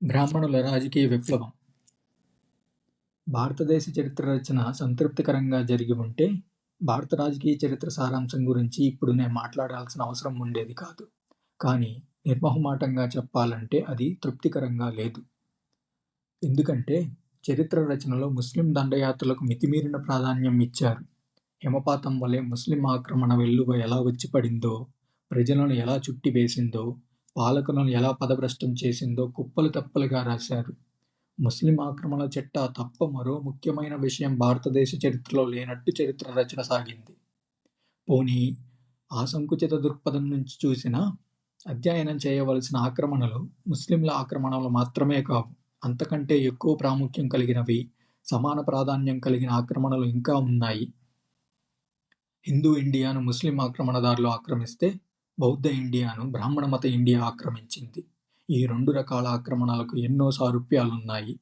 బ్రాహ్మణుల రాజకీయ విప్లవం. భారతదేశ చరిత్ర రచన సంతృప్తికరంగా జరిగి ఉంటే, భారత రాజకీయ చరిత్ర సారాంశం గురించి ఇప్పుడు నేను మాట్లాడాల్సిన అవసరం ఉండేది కాదు. కానీ నిర్మొహమాటంగా చెప్పాలంటే అది తృప్తికరంగా లేదు. ఎందుకంటే చరిత్ర రచనలో ముస్లిం దండయాత్రలకు మితిమీరిన ప్రాధాన్యం ఇచ్చారు. హిమపాతం వలె ముస్లిం ఆక్రమణ వెల్లువ ఎలా వచ్చి పడిందో, ప్రజలను ఎలా చుట్టివేసిందో, పాలకులను ఎలా పదభ్రష్టం చేసిందో కుప్పలు తెప్పలుగా రాశారు. ముస్లిం ఆక్రమణ చిట్టా తప్ప మరో ముఖ్యమైన విషయం భారతదేశ చరిత్రలో లేనట్టు చరిత్ర రచన సాగింది. పోనీ ఆ సంకుచిత దృక్పథం నుంచి చూసినా అధ్యయనం చేయవలసిన ఆక్రమణలు ముస్లింల ఆక్రమణలు మాత్రమే కావు. అంతకంటే ఎక్కువ ప్రాముఖ్యం కలిగినవి, సమాన ప్రాధాన్యం కలిగిన ఆక్రమణలు ఇంకా ఉన్నాయి. హిందూ ఇండియాను ముస్లిం ఆక్రమణదారులు ఆక్రమిస్తే, బౌద్ధ ఇండియాను బ్రాహ్మణ మత ఇండియా ఆక్రమించింది. ఈ రెండు రకాల ఆక్రమణలకు ఎన్నో సారూప్యాలున్నాయి.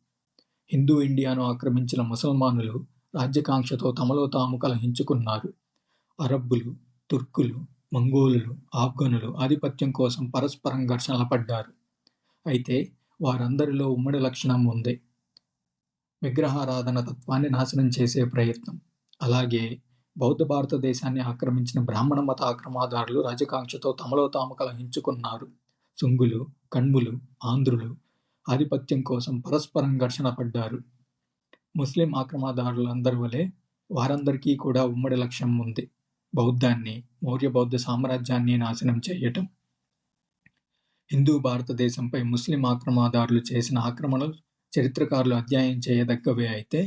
హిందూ ఇండియాను ఆక్రమించిన ముసల్మానులు రాజ్యకాంక్షతో తమలో తాము కలహించుకున్నారు. అరబ్బులు, తుర్కులు, మంగోలులు, ఆఫ్ఘనులు ఆధిపత్యం కోసం పరస్పరం ఘర్షణలు పడ్డారు. అయితే వారందరిలో ఉమ్మడి లక్షణం ఉంది: విగ్రహారాధన తత్వాన్ని నాశనం చేసే ప్రయత్నం. అలాగే బౌద్ధ భారతదేశాన్ని ఆక్రమించిన బ్రాహ్మణ మత ఆక్రమణదారులు రాజకాంక్షతో తమలో తాము కలహించుకున్నారు. సుంగులు, కణ్వులు, ఆంధ్రులు ఆధిపత్యం కోసం పరస్పరం ఘర్షణ పడ్డారు. ముస్లిం ఆక్రమణదారులందరి వలె వారందరికీ కూడా ఉమ్మడి లక్ష్యం ఉంది: బౌద్ధాన్ని, మౌర్య బౌద్ధ సామ్రాజ్యాన్ని నాశనం చేయటం. హిందూ భారతదేశంపై ముస్లిం ఆక్రమణదారులు చేసిన ఆక్రమణలు చరిత్రకారులు అధ్యయనం చేయదగ్గవే అయితే,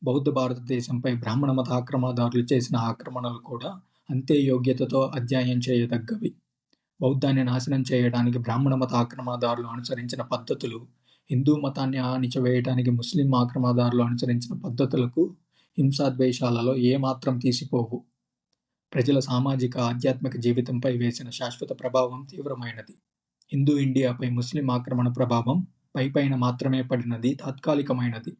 బౌద్ధ భారతదేశంపై బ్రాహ్మణ మత ఆక్రమణదారులు చేసిన ఆక్రమణలు కూడా అంతే యోగ్యతతో అధ్యయనం చేయదగ్గవి. బౌద్ధాన్ని నాశనం చేయడానికి బ్రాహ్మణ మత ఆక్రమణదారులు అనుసరించిన పద్ధతులు, హిందూ మతాన్ని అణిచివేయడానికి ముస్లిం ఆక్రమణదారులు అనుసరించిన పద్ధతులకు హింసాద్వేషాలలో ఏమాత్రం తీసిపోవు. ప్రజల సామాజిక, ఆధ్యాత్మిక జీవితంపై వేసిన శాశ్వత ప్రభావం తీవ్రమైనది. హిందూ ఇండియాపై ముస్లిం ఆక్రమణ ప్రభావం పైపైన మాత్రమే పడినది, తాత్కాలికమైనది.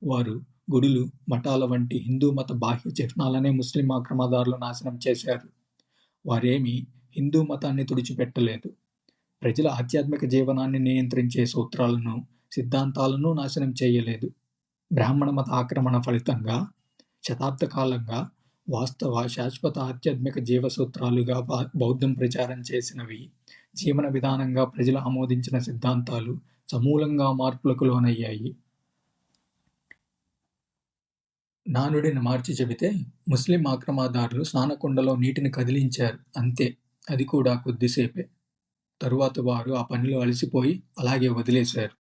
వారు గుడులు, మఠాల వంటి హిందూ మత బాహ్య చిహ్నాలనే ముస్లిం ఆక్రమణదారులు నాశనం చేశారు. వారేమీ హిందూ మతాన్ని తుడిచిపెట్టలేదు. ప్రజల ఆధ్యాత్మిక జీవనాన్ని నియంత్రించే సూత్రాలను, సిద్ధాంతాలను నాశనం చేయలేదు. బ్రాహ్మణ మత ఆక్రమణ ఫలితంగా శతాబ్ద కాలంగా వాస్తవ, శాశ్వత ఆధ్యాత్మిక జీవసూత్రాలుగా బౌద్ధం ప్రచారం చేసినవి, జీవన విధానంగా ప్రజలు ఆమోదించిన సిద్ధాంతాలు సమూలంగా మార్పులకు లోనయ్యాయి. నానుడిని మార్చి చెబితే, ముస్లిం ఆక్రమణదారులు స్నానకుండలో నీటిని కదిలించారు అంతే. అది కూడా కొద్దిసేపే. తరువాత వారు ఆ పనిలో అలసిపోయి అలాగే వదిలేశారు.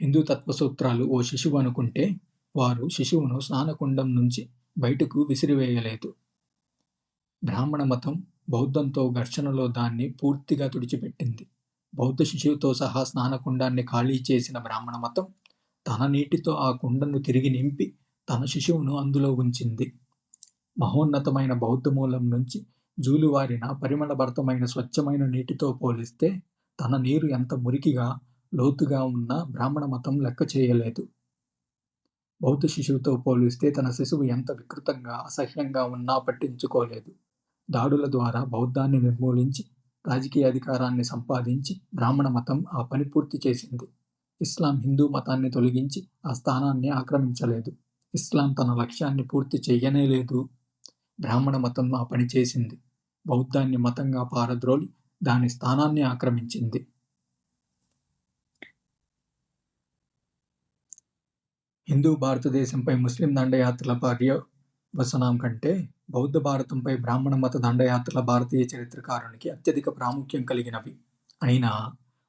హిందూ తత్వసూత్రాలు ఓ శిశువు అనుకుంటే, వారు శిశువును స్నానకుండం నుంచి బయటకు విసిరివేయలేదు. బ్రాహ్మణ మతం బౌద్ధంతో ఘర్షణలో దాన్ని పూర్తిగా తుడిచిపెట్టింది. బౌద్ధ శిశువుతో సహా స్నానకుండాన్ని ఖాళీ చేసిన బ్రాహ్మణ మతం తన నీటితో ఆ కుండను తిరిగి నింపి తన శిశువును అందులో ఉంచింది. మహోన్నతమైన బౌద్ధ మూలం నుంచి జూలువారిన పరిమళభరితమైన స్వచ్ఛమైన నీటితో పోలిస్తే తన నీరు ఎంత మురికిగా, లోతుగా ఉన్నా బ్రాహ్మణ మతం లెక్క చేయలేదు. బౌద్ధ శిశువుతో పోలిస్తే తన శిశువు ఎంత వికృతంగా, అసహ్యంగా ఉన్నా పట్టించుకోలేదు. దాడుల ద్వారా బౌద్ధాన్ని నిర్మూలించి రాజకీయ అధికారాన్ని సంపాదించి బ్రాహ్మణ మతం ఆ పని పూర్తి చేసింది. ఇస్లాం హిందూ మతాన్ని తొలగించి ఆ స్థానాన్ని ఆక్రమించలేదు. ఇస్లాం తన లక్ష్యాన్ని పూర్తి చెయ్యనే లేదు. బ్రాహ్మణ మతం ఆ పని చేసింది. బౌద్ధాన్ని మతంగా పారద్రోలి దాని స్థానాన్ని ఆక్రమించింది. హిందూ భారతదేశంపై ముస్లిం దండయాత్రల పర్యవసానం కంటే బౌద్ధ భారతంపై బ్రాహ్మణ మత దండయాత్రల భారతీయ చరిత్రకారునికి అత్యధిక ప్రాముఖ్యం కలిగినవి. అయినా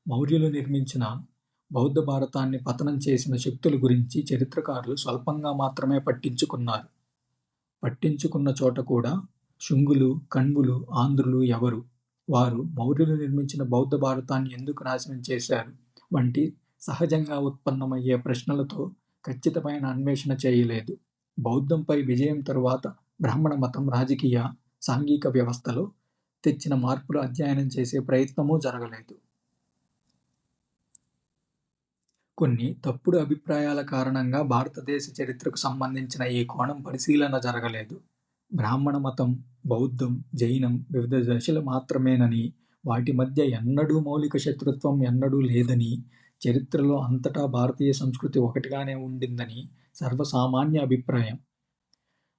మౌర్యులు నిర్మించిన బౌద్ధ భారతాన్ని పతనం చేసిన శక్తుల గురించి చరిత్రకారులు స్వల్పంగా మాత్రమే పట్టించుకున్నారు. పట్టించుకున్న చోట కూడా శుంగులు, కణ్వులు, ఆంధ్రులు ఎవరు, వారు మౌర్యులు నిర్మించిన బౌద్ధ భారతాన్ని ఎందుకు నాశనం చేశారు వంటి సహజంగా ఉత్పన్నమయ్యే ప్రశ్నలతో ఖచ్చితమైన అన్వేషణ చేయలేదు. బౌద్ధంపై విజయం తరువాత బ్రాహ్మణ మతం రాజకీయ, సాంఘిక వ్యవస్థలో తెచ్చిన మార్పులు అధ్యయనం చేసే ప్రయత్నమూ జరగలేదు. కొన్ని తప్పుడు అభిప్రాయాల కారణంగా భారతదేశ చరిత్రకు సంబంధించిన ఈ కోణం పరిశీలన జరగలేదు. బ్రాహ్మణ మతం, బౌద్ధం, జైనం వివిధ దశలు మాత్రమేనని, వాటి మధ్య ఎన్నడూ మౌలిక శత్రుత్వం ఎన్నడూ లేదని, చరిత్రలో అంతటా భారతీయ సంస్కృతి ఒకటిగానే ఉండిందని సర్వసామాన్య అభిప్రాయం.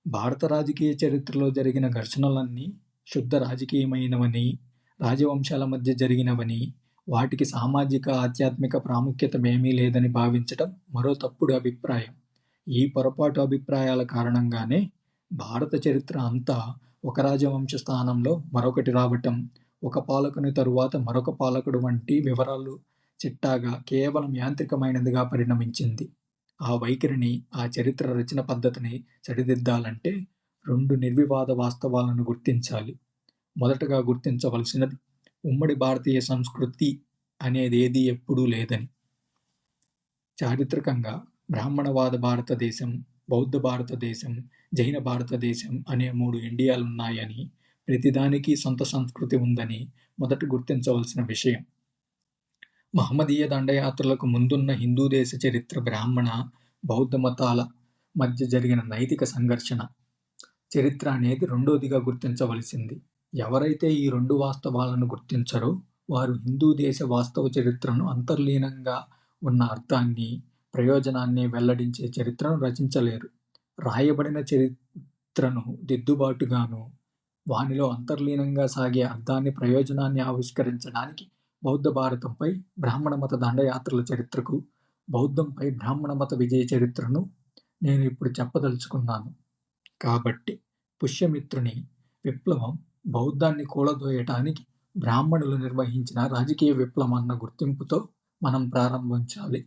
భారత రాజకీయ చరిత్రలో జరిగిన ఘర్షణలన్నీ శుద్ధ రాజకీయమైనవని, రాజవంశాల మధ్య జరిగినవని, వాటికి సామాజిక, ఆధ్యాత్మిక ప్రాముఖ్యతమేమీ లేదని భావించటం మరో తప్పుడు అభిప్రాయం. ఈ పొరపాటు అభిప్రాయాల కారణంగానే భారత చరిత్ర అంతా ఒక రాజవంశ స్థానంలో మరొకటి రావటం, ఒక పాలకుని తరువాత మరొక పాలకుడు వంటి వివరాలు చిట్టాగా కేవలం యాంత్రికమైనదిగా పరిణమించింది. ఆ వైఖరిని, ఆ చరిత్ర రచన పద్ధతిని సరిదిద్దాలంటే 2 నిర్వివాద వాస్తవాలను గుర్తించాలి. మొదటగా గుర్తించవలసినది ఉమ్మడి భారతీయ సంస్కృతి అనేదేదీ ఎప్పుడూ లేదని. చారిత్రకంగా బ్రాహ్మణవాద భారతదేశం, బౌద్ధ భారతదేశం, జైన భారతదేశం అనే 3 ఇండియాలున్నాయని, ప్రతిదానికి సొంత సంస్కృతి ఉందని మొదట గుర్తించవలసిన విషయం. మహమ్మదీయ దండయాత్రలకు ముందున్న హిందూ దేశ చరిత్ర బ్రాహ్మణ, బౌద్ధ మతాల మధ్య జరిగిన నైతిక సంఘర్షణ చరిత్ర అనేది రెండోదిగా గుర్తించవలసింది. ఎవరైతే ఈ 2 వాస్తవాలను గుర్తించరో వారు హిందూ దేశ వాస్తవ చరిత్రను, అంతర్లీనంగా ఉన్న అర్థాన్ని, ప్రయోజనాన్ని వెల్లడించే చరిత్రను రచించలేరు. రాయబడిన చరిత్రను దిద్దుబాటుగాను, వానిలో అంతర్లీనంగా సాగే అర్థాన్ని, ప్రయోజనాన్ని ఆవిష్కరించడానికి బౌద్ధ భారతంపై బ్రాహ్మణ మత దండయాత్రల చరిత్రకు, బౌద్ధంపై బ్రాహ్మణ మత విజయ చరిత్రను నేను ఇప్పుడు చెప్పదలుచుకున్నాను. కాబట్టి పుష్యమిత్రుని విప్లవం బౌద్ధాన్ని కూలదోయటానికి బ్రాహ్మణులు నిర్వహించిన రాజకీయ విప్లవం అన్న గుర్తింపుతో మనం ప్రారంభించాలి.